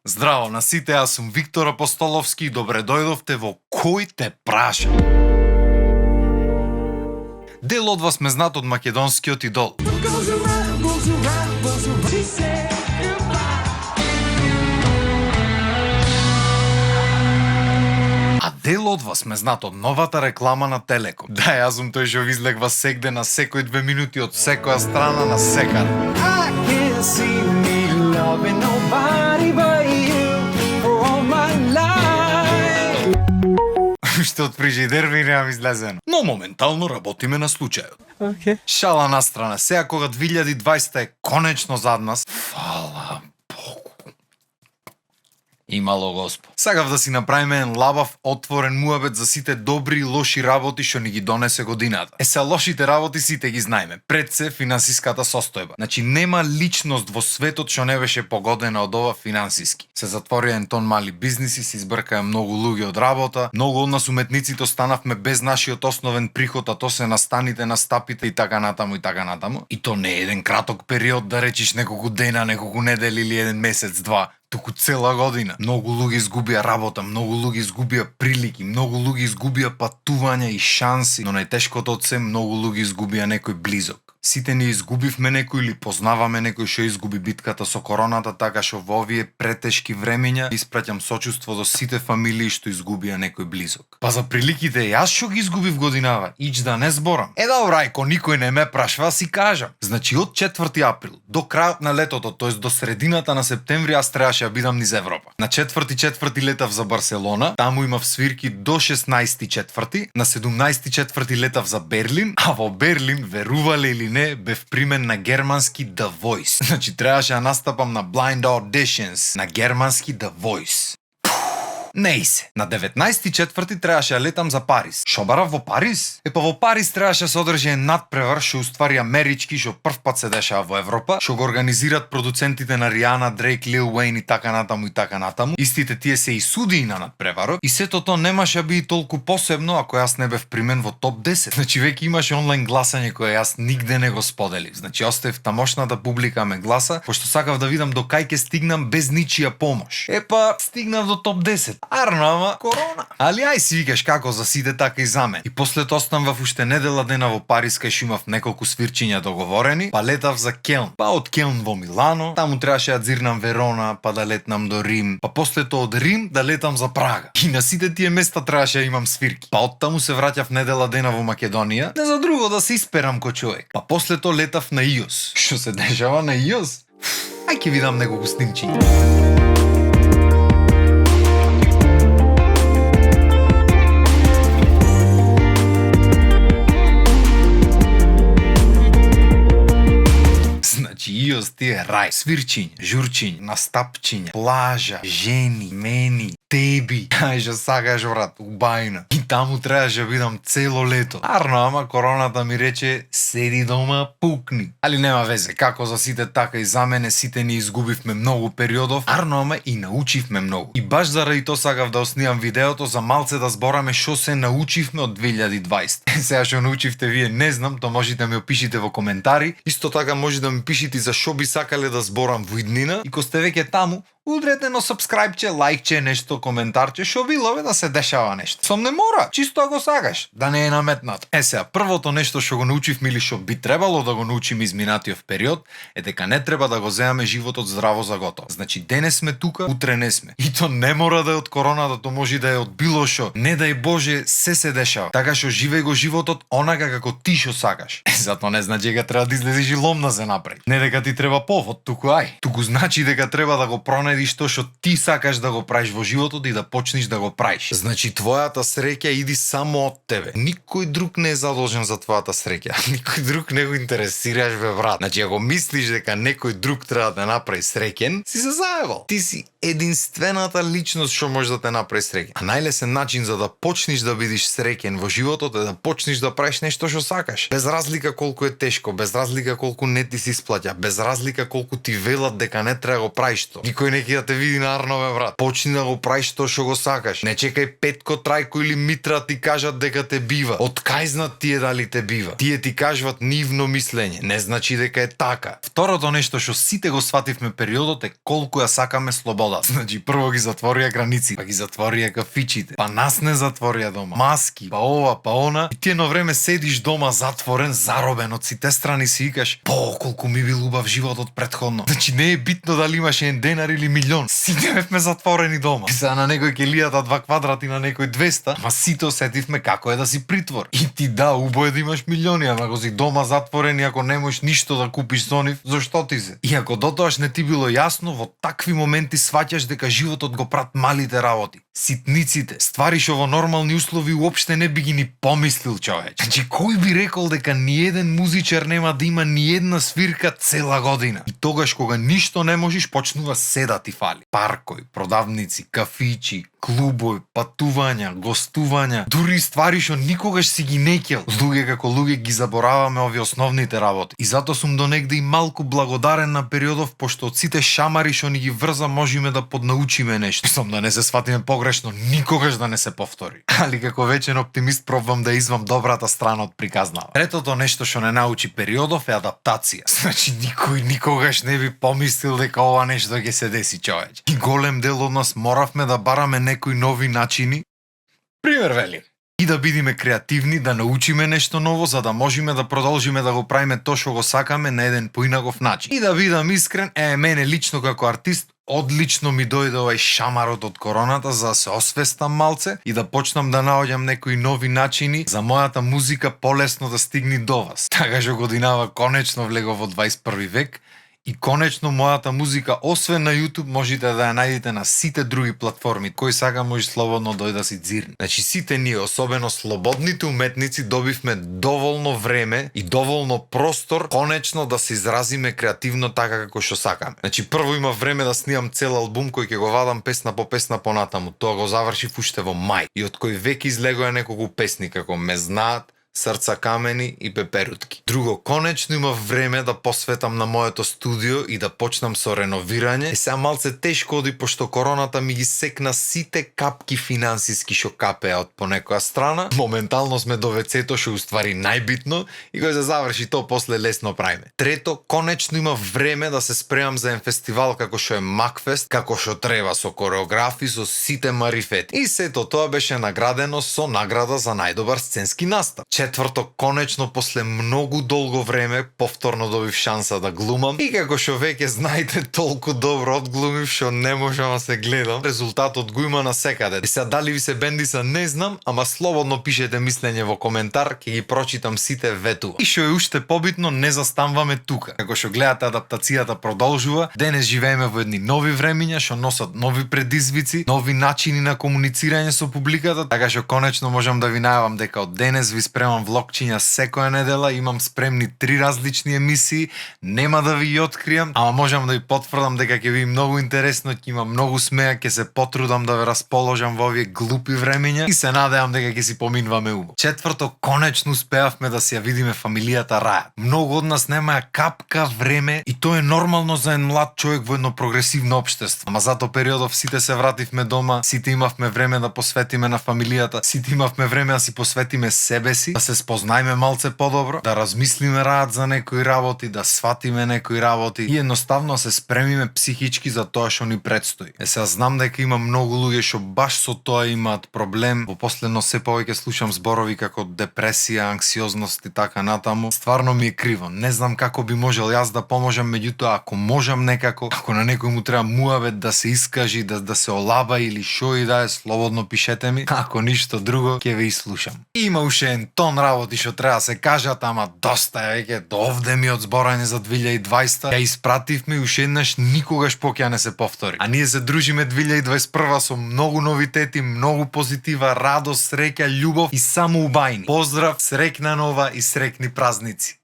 Здраво на сите, јас сум Виктор Апостоловски и добре дојдовте во Кој те праша. Дел од вас ме знат од македонскиот идол. А дел од вас ме знат од новата реклама на Телеком. Да, јас сум тој што излегва сегде на секој 2 минути од секоја страна на секаде. I can't see me loving nobody but you for all my life. Уште од фрижидер ми немам излезено. Но моментално работиме на случајот. Okay. Шала на страна, сега кога 2020 е конечно зад нас, фала Богу. Имало Господ. Сакав да си направиме еден лабав, отворен муабет за сите добри и лоши работи што ни ги донесе годината. Се лошите работи сите ги знаеме. Пред се финансиската состојба. Значи нема личност во светот што не беше погодена од ова финансиски. Се затвори еден тон мали бизниси, се избркаа многу луѓе од работа, многу од нас уметниците останавме без нашиот основен приход, а то се настаните, настапите и така натаму и така натаму. И то не е еден краток период, да речиш неколку дена, неколку недели или еден месец, два, туку цела година. Многу луѓе изгубија работа, многу луѓе изгубија прилики, многу луѓе изгубија патувања и шанси, но најтешкото од се, многу луѓе изгубија некој близок. Сите ние изгубивме некој или познаваме некој што изгуби битката со короната, така што во овие претешки времења испраќам сочувство до сите фамилии што изгубија некој близок. Па за приликите јас што ги изгубив годинава, ич да не зборам. Добра, ако никој не ме прашва, си кажам. Значи од 4 април до крајот на летото, тоест до средината на септември, јас требаше да бидам низ Европа. На 4.4 летав за Барселона, таму имав свирки до 16.4, на 17.4 летав за Берлин, а во Берлин, верувале или не, бев примен на германски The Voice. Значи требаше да настапам на Blind Auditions на германски The Voice. Не се. На 19.4 требаше да летам за Париз. Шо барав во Париз? Па во Париз требаше да се одржи еден надпревар што уствари амерички, што прв пат се дешава во Европа, што го организираат продуцентите на Ријана, Дрейк, Лил Уейн и така натаму и така натаму. Истите тие се и судии на надпреварот и сето тоа немаше да биде толку посебно ако јас не бев примен во топ 10. Значи веќе имаше онлайн гласање кое јас нигде не го споделив. Значи оставив тамошната публика ме гласа, пошто сакав да видам до кај ќе стигнам без ничија помош. Епа, стигнав до топ 10. Арно, ама корона. Али ај си викаш како за сите, така и за мен. И после тоа останав уште недела дена во Париз, кај што имав неколку свирчиња договорени, па летав за Келн. Па од Келн во Милано, таму требаше да дзирнам Верона, па да летнам до Рим, па после тоа од Рим да летам за Прага. И на сите тие места требаше да имам свирки. Па од таму се враќав недела дена во Македонија, не за друго да се исперам ко човек. Па после тоа летав на Иос. Што се дешава на Иос? Ај ќе видам неколку снимчиња. Иос ти е рај. Свирчиња, журчиња, настапчиња, плажа, жени, мени, теби. Ај што сакаш брат, убајна. И таму требаше да бидам цело лето. Арно, ама короната ми рече седи дома, пукни. Али нема везе, како за сите така и за мене, сите ни изгубивме многу периодов. Арно, ама и научивме многу. И баш заради тоа сакав да снимам видеото за малце да збораме што се научивме од 2020. Сега што научивте вие не знам, то можете да ми опишите во коментари. Исто така може да ми пишете за што би сакале да зборам во иднина. И ко сте веќе таму, удрете на сабскрајбче, лајкче, нешто, коментарче, што билове да се дешава нешто. Сом не мора, чисто ако сакаш, да не е наметнато. Сега, првото нешто што го научивме или што би требало да го научиме изминатиот период е дека не треба да го земаме животот здраво за готово. Значи, денес сме тука, утре не сме. И то не мора да е од короната, то може да е од било што. Не дај Боже, се дешава. Така што живеј го животот онака како ти што сакаш. Затоа не значи дека треба да излезеш и лом да се направи. Не дека ти треба повод, туку ај. Туку значи дека треба да го пронајдиш тоа што ти сакаш да го правиш во животот и да почнеш да го правиш. Значи твојата среќа иди само од тебе. Никој друг не е задолжен за твојата среќа. Никој друг не го интересираш бе брат. Значи ако мислиш дека некој друг треба да те направи среќен, си се заебал. Ти си единствената личност што може да те направи среќен. А најлесен начин за да почнеш да бидеш среќен во животот е да почнеш да правиш нешто што сакаш. Без разлика колку е тешко, без разлика колку не ти се исплаќа, без разлика колку ти велат дека не треба да го правиш тоа. Никој не ќе да те види нарнове, брат. Почни да го правиш тоа што го сакаш. Не чекај Петко, Трајко или Митра ти кажат дека те бива. Од кај знаат тие дали те бива? Тие ти кажуват нивно мислење. Не значи дека е така. Второто нешто што сите го свативме периодот е колку ја сакаме слобода. Значи прво ги затворија граници, па ги затворија кафичите, па нас не затворија дома. Маски, па ова, па она. И ти едно време седиш дома затворен, заробен од сите страни си викаш: "По, колку ми бил убав животот претходно." Значи не е битно дали имаш 1 денар или милион. Сите бевме затворени дома. И сега на некој ќе лијата 2 квадрати, на некој 200, ма сите осетивме како е да си притвор. И ти да, убаво е да имаш милиони, ама ако си дома затворен и ако не можеш ништо да купиш со нив, зашто ти се? И ако дотоаш не ти било јасно, во такви моменти сваќаш дека животот го прат малите работи, ситниците, ствари што во нормални услови уопште не би ги ни помислил човеч. Значи кој би рекол дека ни еден музичар нема да има ни една свирка цела година? И тогаш кога ништо не можеш, почнува се да ти фали. Паркови, продавници, кафичи, клубови, патувања, гостувања, дури ствари што никогаш си ги неќел. Луѓе како луѓе ги забораваме овие основните работи. И затоа сум до негде и малку благодарен на периодов, пошто од сите шамари што ни ги врза можеме да поднаучиме нешто. Сум да не се сватиме погрешно, никогаш да не се повтори. Али како вечен оптимист пробвам да извам добрата страна од приказнава. Третото нешто што не научи периодов е адаптација. Значи никој никогаш не би помислил дека ова нешто ќе се деси човеч. И голем дел од нас моравме да бараме некои нови начини. Пример велим. И да бидиме креативни, да научиме нешто ново, за да можеме да продолжиме да го правиме тоа што го сакаме на еден поинаков начин. И да бидам искрен, мене лично како артист, одлично ми дојде овај шамарот од короната за да се освестам малце и да почнам да наоѓам некои нови начини за мојата музика полесно да стигне до вас. Така што годинава конечно влегов во 21 век. И конечно мојата музика, освен на YouTube, можете да ја најдете на сите други платформи. Кој сака може слободно дојде да си дзирне. Значи сите ние, особено слободните уметници, добивме доволно време и доволно простор конечно да се изразиме креативно така како што сакаме. Значи прво има време да снимам цел албум кој ќе го вадам песна по песна понатаму. Тоа го завршив уште во мај. И од кој веќе излегоа неколку песни како Ме знаат, Срца камени и Пеперутки. Друго, конечно имав време да посветам на моето студио и да почнам со реновирање. И сега малце тешко оди, пошто короната ми ги секна сите капки финансиски што капеа од по некоја страна. Моментално сме до вецето, што уствари најбитно, и кога се заврши тоа после лесно правиме. Трето, конечно имав време да се спремам за еден фестивал како што е Макфест, како што треба, со кореографи, со сите марифети. И сето тоа беше наградено со награда за најдобар сценски настап. Четврто, конечно после многу долго време повторно добив шанса да глумам и како што веќе знаете толку добро одглумив што не можам да се гледам. Резултатот го има насекаде. И сега дали ви се бендиса не знам, ама слободно пишете мислење во коментар, ќе ги прочитам сите ветува. И што е уште побитно, не застанваме тука. Како што гледате, адаптацијата продолжува. Денес живееме во едни нови времиња што носат нови предизвици, нови начини на комуницирање со публиката, така што конечно можам да ви најавам дека од денес ви спремам влогчиња секоја недела, имам спремни 3 различни емисии, нема да ви ги откријам, ама можам да ви потврдам дека ќе ви многу интересно, ќе има многу смеа, ќе се потрудам да ве расположам во овие глупи времиња и се надевам дека ќе си поминуваме убаво. Четврто, конечно успеавме да си ја видиме фамилијата Раја. Многу од нас немаја капка време и тоа е нормално за еден млад човек во едно прогресивно општество. Ама затоа периодов сите се вративме дома, сите имавме време да посветиме на фамилијата, сите имавме време да си посветиме себе си, да се спознајме малце подобро, да размислиме раат за некои работи, да сватиме некои работи и едноставно се спремиме психички за тоа што ни предстои. Сега знам дека има многу луѓе што баш со тоа имаат проблем. Во последно се повеќе слушам зборови како депресија, анксиозност и така натаму. Стварно ми е криво. Не знам како би можел јас да поможам, меѓутоа ако можам некако, ако на некој му треба муавет да се искажи, да се олаба или шо и да е, слободно пишете ми. Ако ништо друго, ќе ве слушам. Има уште еден тон работи што треба да се кажат, ама доста е веќе, довде ми од зборање за 2020. Ја испративме и уште еднаш никогаш поќе не се повтори. А ние се дружиме 2021 со многу новитети, многу позитива, радост, среќа, љубов и само убајни. Поздрав, среќна нова и среќни празници.